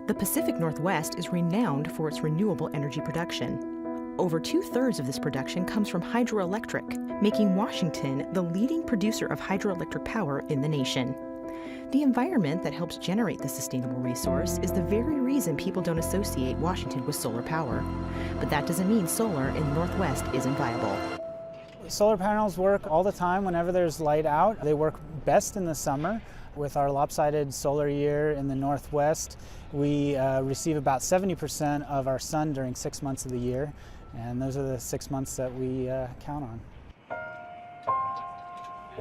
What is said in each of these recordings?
The Pacific Northwest is renowned for its renewable energy production. Over 2/3 of this production comes from hydroelectric, making Washington the leading producer of hydroelectric power in the nation. The environment that helps generate the sustainable resource is the very reason people don't associate Washington with solar power. But that doesn't mean solar in the Northwest isn't viable. Solar panels work all the time whenever there's light out. They work best in the summer. With our lopsided solar year in the Northwest, we receive about 70% of our sun during 6 months of the year, and those are the 6 months that we count on.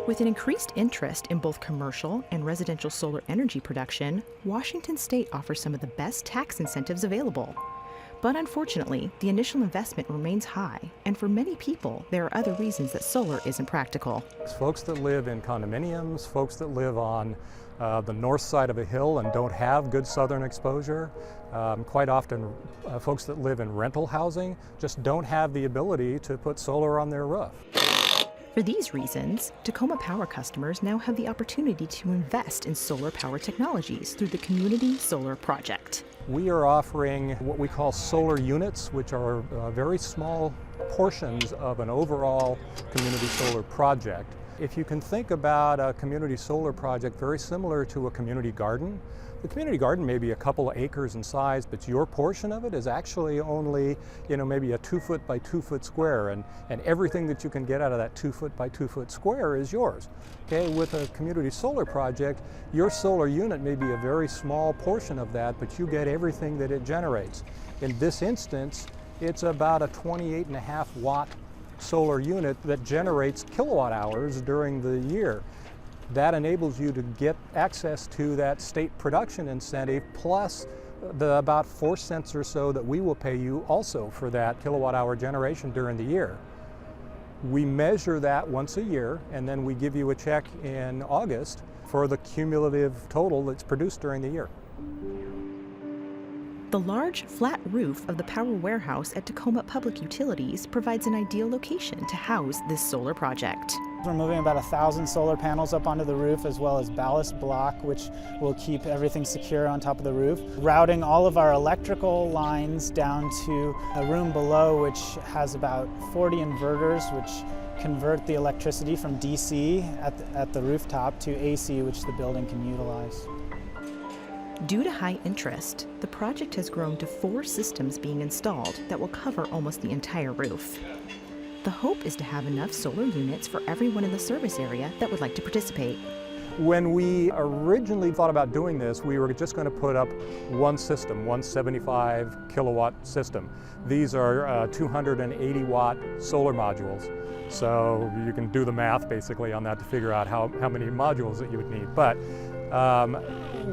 With an increased interest in both commercial and residential solar energy production, Washington State offers some of the best tax incentives available. But unfortunately, the initial investment remains high, and for many people, there are other reasons that solar isn't practical. Folks that live in condominiums, folks that live on the north side of a hill and don't have good southern exposure, quite often folks that live in rental housing just don't have the ability to put solar on their roof. For these reasons, Tacoma Power customers now have the opportunity to invest in solar power technologies through the Community Solar Project. We are offering what we call solar units, which are very small portions of an overall community solar project. If you can think about a community solar project very similar to a community garden, the community garden may be a couple of acres in size, but your portion of it is actually only, maybe a 2-foot by 2-foot square, and everything that you can get out of that 2-foot by 2-foot square is yours. Okay, with a community solar project, your solar unit may be a very small portion of that, but you get everything that it generates. In this instance, it's about a 28.5 watt solar unit that generates kilowatt hours during the year. That enables you to get access to that state production incentive, plus the about 4 cents or so that we will pay you also for that kilowatt hour generation during the year. We measure that once a year, and then we give you a check in August for the cumulative total that's produced during the year. The large, flat roof of the power warehouse at Tacoma Public Utilities provides an ideal location to house this solar project. We're moving about 1,000 solar panels up onto the roof, as well as ballast block, which will keep everything secure on top of the roof. Routing all of our electrical lines down to a room below, which has about 40 inverters, which convert the electricity from DC at the rooftop to AC, which the building can utilize. Due to high interest, the project has grown to 4 systems being installed that will cover almost the entire roof. The hope is to have enough solar units for everyone in the service area that would like to participate. When we originally thought about doing this, we were just going to put up one system, one 75 kilowatt system. These are 280 watt solar modules. So you can do the math basically on that to figure out how many modules that you would need. But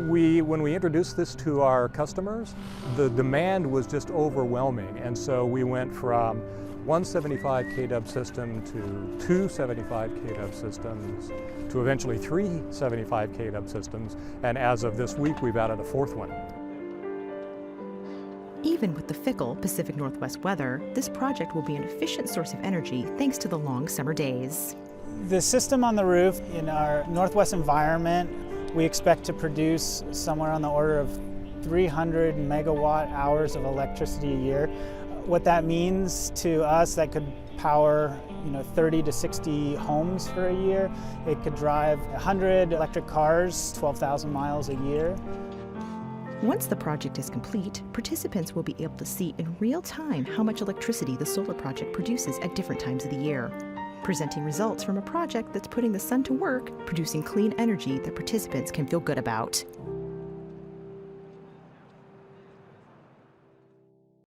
when we introduced this to our customers, the demand was just overwhelming. And so we went from one 75 kW system to 2 75 kW systems to eventually 3 75 kW systems. And as of this week, we've added a 4th one. Even with the fickle Pacific Northwest weather, this project will be an efficient source of energy thanks to the long summer days. The system on the roof in our Northwest environment, we expect to produce somewhere on the order of 300 megawatt hours of electricity a year. What that means to us, that could power 30 to 60 homes for a year. It could drive 100 electric cars, 12,000 miles a year. Once the project is complete, participants will be able to see in real time how much electricity the solar project produces at different times of the year, presenting results from a project that's putting the sun to work, producing clean energy that participants can feel good about.